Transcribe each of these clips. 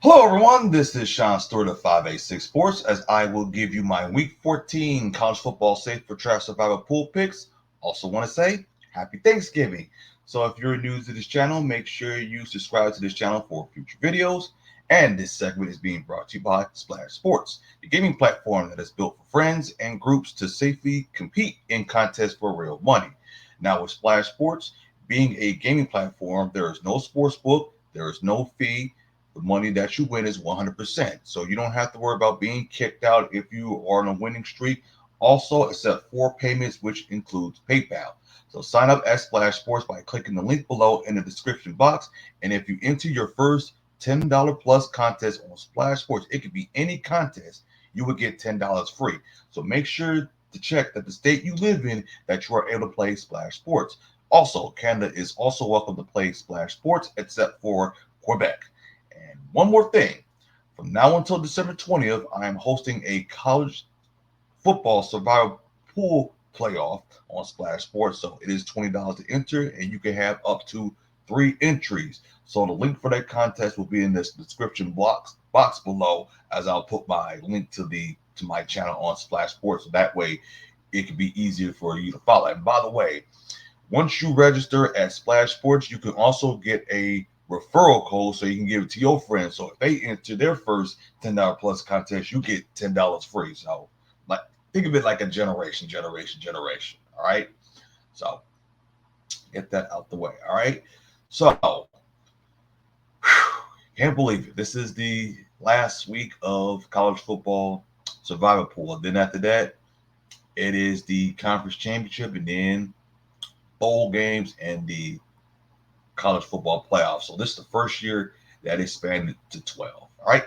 Hello, everyone. This is Shawn Stewart of 586 Sports, as I will give you my Week 14 college football safe for trash survival pool picks. Also, want to say Happy Thanksgiving. So, if you're new to this channel, make sure you subscribe to this channel for future videos. And this segment is being brought to you by Splash Sports, the gaming platform that is built for friends and groups to safely compete in contests for real money. Now, with Splash Sports being a gaming platform, there is no sports book, there is no fee. The money that you win is 100%. So you don't have to worry about being kicked out if you are on a winning streak. Also, accept 4 payments, which includes PayPal. So sign up at Splash Sports by clicking the link below in the description box. And if you enter your first $10 plus contest on Splash Sports, it could be any contest, you would get $10 free. So make sure to check that the state you live in that you are able to play Splash Sports. Also, Canada is also welcome to play Splash Sports except for Quebec. And one more thing, from now until December 20th, I am hosting a college football survival pool playoff on Splash Sports. So it is $20 to enter, and you can have up to 3 entries. So the link for that contest will be in this description box below, as I'll put my link to my channel on Splash Sports. So that way it can be easier for you to follow. And by the way, once you register at Splash Sports, you can also get a referral code so you can give it to your friends. So if they enter their first $10 plus contest, you get $10 free. So like think of it like a generation. All right. So get that out the way. All right. So can't believe it. This is the last week of college football survivor pool. And then after that, it is the conference championship and then bowl games and the college football playoffs. So this is the first year that expanded to 12. All right.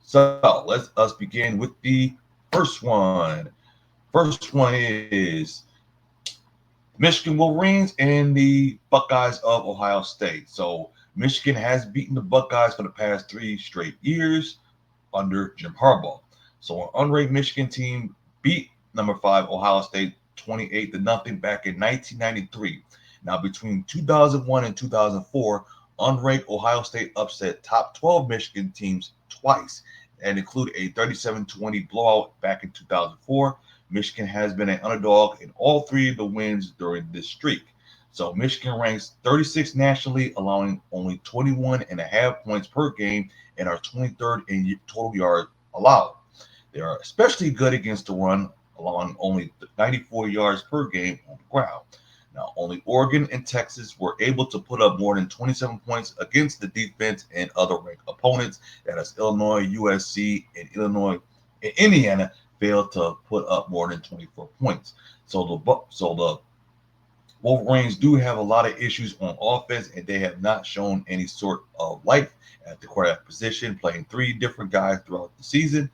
So let's us begin with the first one. First one is Michigan Wolverines and the Buckeyes of Ohio State. So Michigan has beaten the Buckeyes for the past 3 straight years under Jim Harbaugh. So an unranked Michigan team beat number 5 Ohio State 28 to nothing back in 1993. Now between 2001 and 2004, unranked Ohio State upset top 12 Michigan teams twice and include a 37-20 blowout back in 2004. Michigan has been an underdog in all 3 of the wins during this streak. So Michigan ranks 36th nationally, allowing only 21.5 points per game and are 23rd in total yards allowed. They are especially good against the run, allowing only 94 yards per game on the ground. Now, only Oregon and Texas were able to put up more than 27 points against the defense and other ranked opponents. That is Illinois, USC, and Indiana failed to put up more than 24 points. So the Wolverines do have a lot of issues on offense, and they have not shown any sort of life at the quarterback position, playing 3 different guys throughout the season.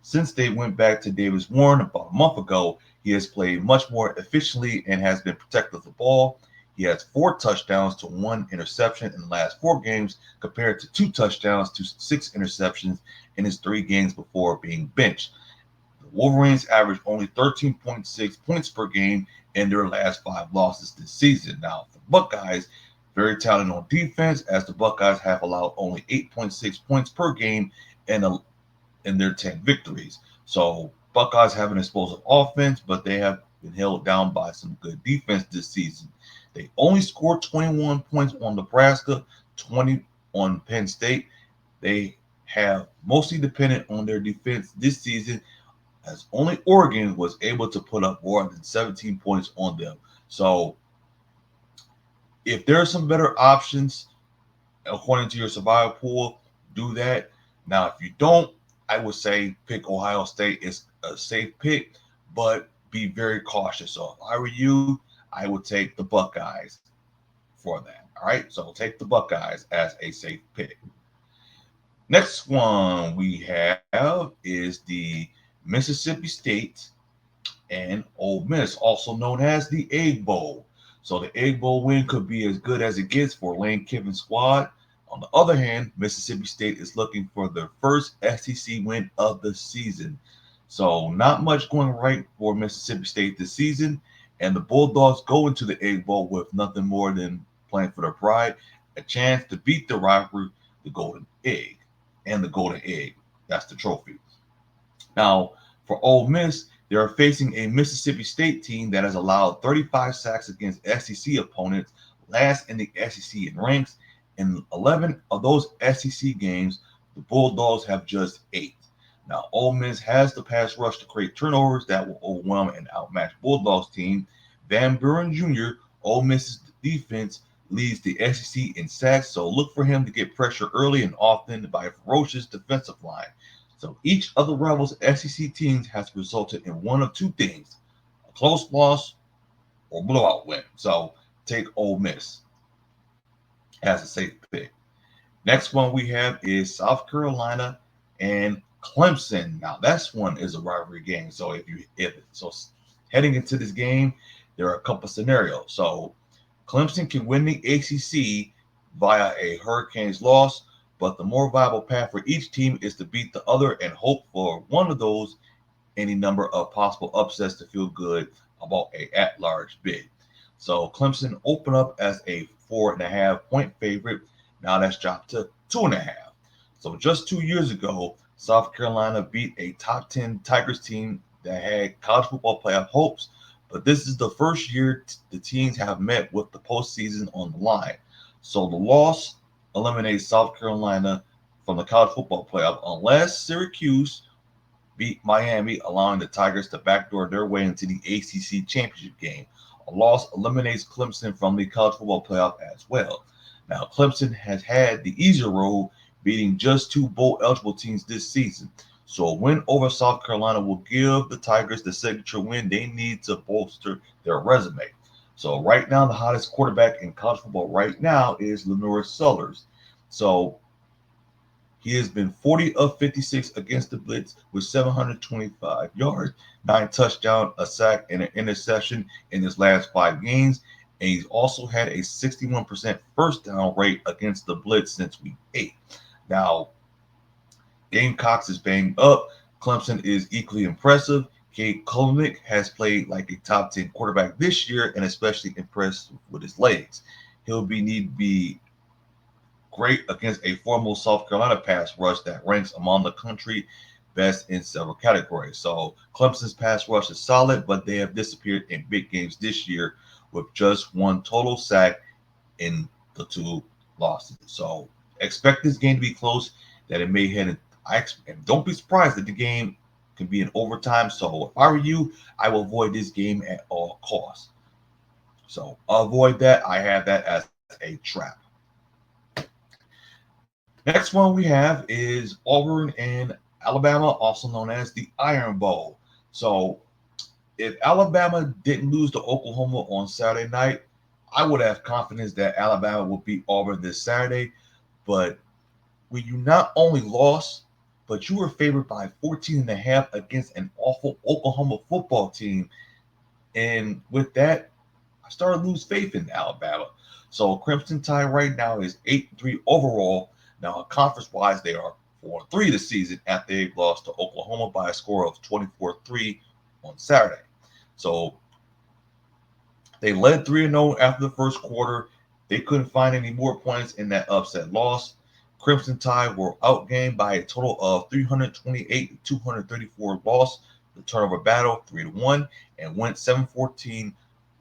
Since they went back to Davis Warren about a month ago, he has played much more efficiently and has been protective of the ball. He has 4 touchdowns to 1 interception in the last 4 games, compared to 2 touchdowns to 6 interceptions in his 3 games before being benched. The Wolverines averaged only 13.6 points per game in their last 5 losses this season. Now, the Buckeyes, very talented on defense, as the Buckeyes have allowed only 8.6 points per game in their 10 victories. So, Buckeyes have an explosive offense, but they have been held down by some good defense this season. They only scored 21 points on Nebraska, 20 on Penn State. They have mostly depended on their defense this season, as only Oregon was able to put up more than 17 points on them. So, if there are some better options according to your survival pool, do that. Now, if you don't, I would say pick Ohio State. It's a safe pick, but be very cautious. So, if I were you, I would take the Buckeyes for that. All right, so take the Buckeyes as a safe pick. Next one we have is the Mississippi State and OLE Miss, also known as the Egg Bowl. So the Egg Bowl win could be as good as it gets for Lane Kiffin's squad. On the other hand, Mississippi State is looking for their first SEC win of the season. So not much going right for Mississippi State this season, and the Bulldogs go into the Egg Bowl with nothing more than playing for their pride, a chance to beat the rival, the Golden Egg. and the golden egg. That's the trophy. Now, for Ole Miss, they are facing a Mississippi State team that has allowed 35 sacks against SEC opponents, last in the SEC in ranks. In 11 of those SEC games, the Bulldogs have just 8. Now, Ole Miss has the pass rush to create turnovers that will overwhelm and outmatch Bulldogs team. Van Buren Jr., Ole Miss's defense, leads the SEC in sacks, so look for him to get pressure early and often by a ferocious defensive line. So each of the Rebels' SEC teams has resulted in one of two things: a close loss or blowout win. So take Ole Miss as a safe pick. Next one we have is South Carolina and Clemson. Now that's one is a rivalry game. So if heading into this game, there are a couple scenarios. So Clemson can win the ACC via a Hurricanes loss, but the more viable path for each team is to beat the other and hope for one of those any number of possible upsets to feel good about a at-large bid. So Clemson opened up as a 4.5 point favorite. Now that's dropped to 2.5. So just 2 years ago, South Carolina beat a top 10 Tigers team that had college football playoff hopes, but this is the first year the teams have met with the postseason on the line. So the loss eliminates South Carolina from the college football playoff unless Syracuse beat Miami, allowing the Tigers to backdoor their way into the ACC championship game. A loss eliminates Clemson from the college football playoff as well. Now, Clemson has had the easier road, beating just two bowl eligible teams this season. So a win over South Carolina will give the Tigers the signature win they need to bolster their resume. So right now, the hottest quarterback in college football right now is Lenore Sellers. So he has been 40 of 56 against the blitz with 725 yards, 9 touchdowns, a sack, and an interception in his last 5 games. And he's also had a 61% first down rate against the blitz since week 8. Now, Gamecocks is banged up. Clemson is equally impressive. Cade Klubnik has played like a top 10 quarterback this year and especially impressed with his legs. He'll need to be great against a formal South Carolina pass rush that ranks among the country best in several categories. So Clemson's pass rush is solid, but they have disappeared in big games this year with just one total sack in the 2 losses. So expect this game to be close, that it may head in. And don't be surprised that the game can be in overtime. So if I were you, I will avoid this game at all costs. So avoid that. I have that as a trap. Next one we have is Auburn and Alabama, also known as the Iron Bowl. So if Alabama didn't lose to Oklahoma on Saturday night, I would have confidence that Alabama will beat Auburn this Saturday. But when you not only lost, but you were favored by 14.5 against an awful Oklahoma football team. And with that, I started to lose faith in Alabama. So Crimson Tide right now is 8-3 overall. Now, conference-wise, they are 4-3 this season after they lost to Oklahoma by a score of 24-3 on Saturday. So they led 3-0 after the first quarter. They couldn't find any more points in that upset loss. Crimson Tide were outgained by a total of 328 to 234 loss. The turnover battle 3-1 and went 7-14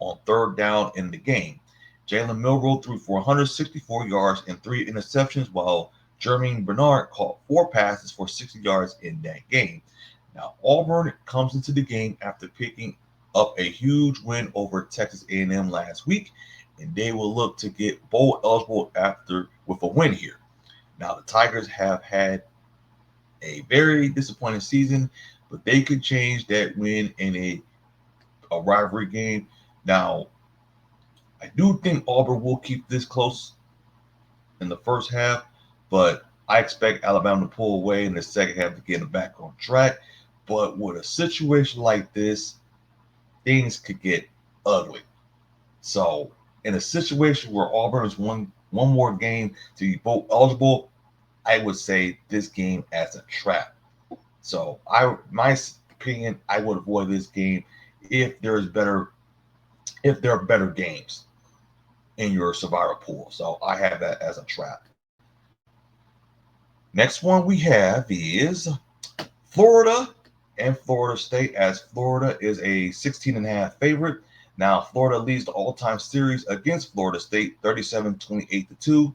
on third down in the game. Jalen Milroe threw for 164 yards and 3 interceptions, while Jermaine Bernard caught 4 passes for 60 yards in that game. Now, Auburn comes into the game after picking up a huge win over Texas A&M last week, and they will look to get bowl eligible after with a win here. Now, the Tigers have had a very disappointing season, but they could change that win in a rivalry game. Now, I do think Auburn will keep this close in the first half, but I expect Alabama to pull away in the second half to get them back on track. But with a situation like this, things could get ugly. So in a situation where Auburn is one more game to be bowl eligible, I would say this game as a trap. So my opinion, I would avoid this game if there are better games in your survivor pool. So I have that as a trap. Next one we have is Florida and Florida State, as Florida is a 16.5 favorite. Now, Florida leads the all-time series against Florida State 37-28-2. The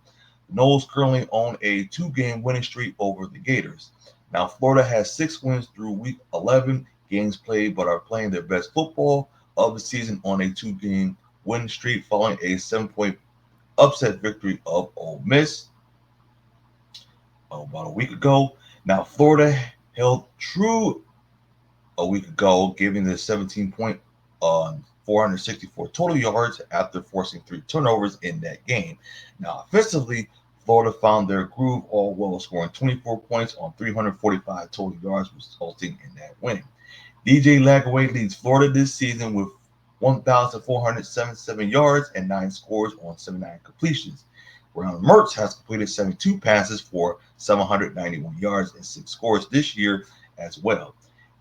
Noles currently own a two-game winning streak over the Gators. Now, Florida has 6 wins through week 11 games played, but are playing their best football of the season on a two-game winning streak following a 7-point upset victory of Ole Miss about a week ago. Now, Florida held true a week ago, giving the 17-point on 464 total yards after forcing 3 turnovers in that game. Now, offensively, Florida found their groove all well, scoring 24 points on 345 total yards, resulting in that win. DJ Lagaway leads Florida this season with 1,477 yards and 9 scores on 79 completions. Brown Mertz has completed 72 passes for 791 yards and 6 scores this year as well.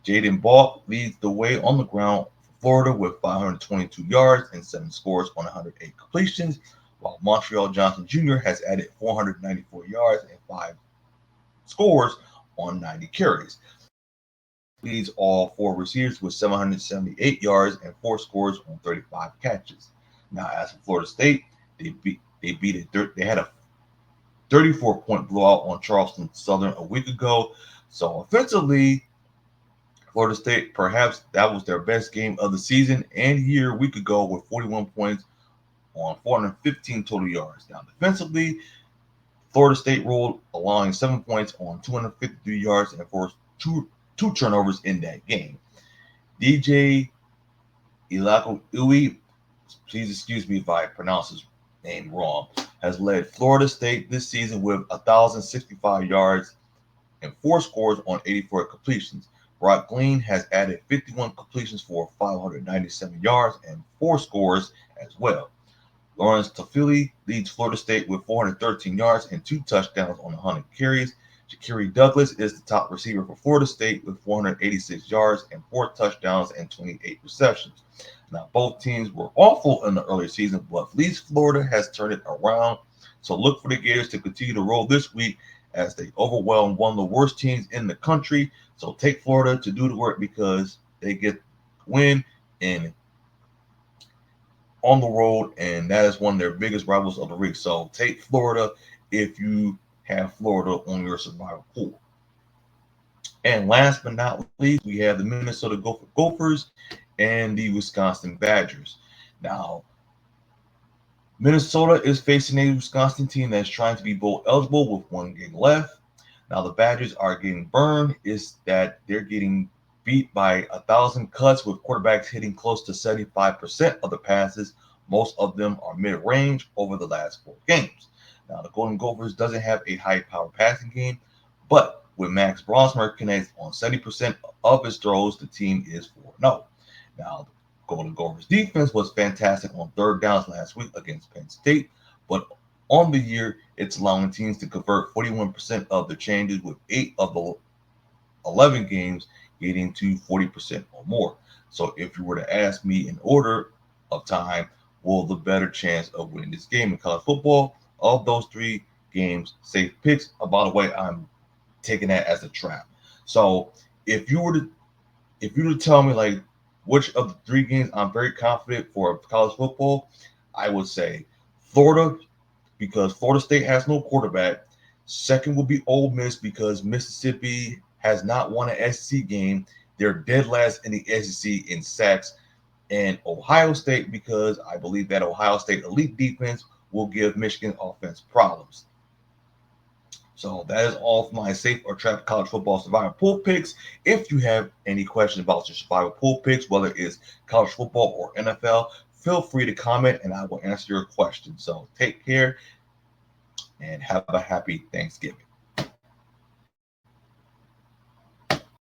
Jaden Balk leads the way on the ground for Florida with 522 yards and 7 scores on 108 completions, while Montreal Johnson Jr. has added 494 yards and 5 scores on 90 carries. Leads all 4 receivers with 778 yards and 4 scores on 35 catches. Now, as for Florida State, they had a 34-point blowout on Charleston Southern a week ago. So offensively, Florida State, perhaps that was their best game of the season and year a week ago with 41 points on 415 total yards. Now, defensively, Florida State rolled, allowing 7 points on 253 yards and forced two turnovers in that game. DJ Ilakoui, please excuse me if I pronounce his name wrong, has led Florida State this season with 1,065 yards and 4 scores on 84 completions. Brock Glean has added 51 completions for 597 yards and 4 scores as well. Lawrence Tafili leads Florida State with 413 yards and 2 touchdowns on 100 carries. Shakiri Douglas is the top receiver for Florida State with 486 yards and 4 touchdowns and 28 receptions. Now, both teams were awful in the early season, but at least Florida has turned it around. So look for the Gators to continue to roll this week as they overwhelm one of the worst teams in the country. So take Florida to do the work because they get win and on the road, and that is one of their biggest rivals of the week. So take Florida if you have Florida on your survival pool. And last but not least, we have the Minnesota Gophers and the Wisconsin Badgers. Now, Minnesota is facing a Wisconsin team that's trying to be bowl eligible with 1 game left. Now, the Badgers are getting burned is that they're getting beat by 1,000 cuts with quarterbacks hitting close to 75% of the passes. Most of them are mid-range over the last 4 games. Now, the Golden Gophers doesn't have a high-power passing game, but with Max Brosmer connects on 70% of his throws, the team is 4-0. Now, the Golden Gophers defense was fantastic on 3rd downs last week against Penn State, but on the year, it's allowing teams to convert 41% of the changes with 8 of the 11 games getting to 40% or more. So if you were to ask me in order of time, will the better chance of winning this game in college football, of those 3 games, safe picks. By the way, I'm taking that as a trap. So if you were to tell me like which of the 3 games I'm very confident for college football, I would say Florida, because Florida State has no quarterback. Second would be Ole Miss because Mississippi has not won an SEC game. They're dead last in the SEC in sacks. And Ohio State because I believe that Ohio State elite defense will give Michigan offense problems. So that is all for my safe or trap college football survival pool picks. If you have any questions about your survival pool picks, whether it's college football or NFL, feel free to comment and I will answer your question. So take care and have a happy Thanksgiving.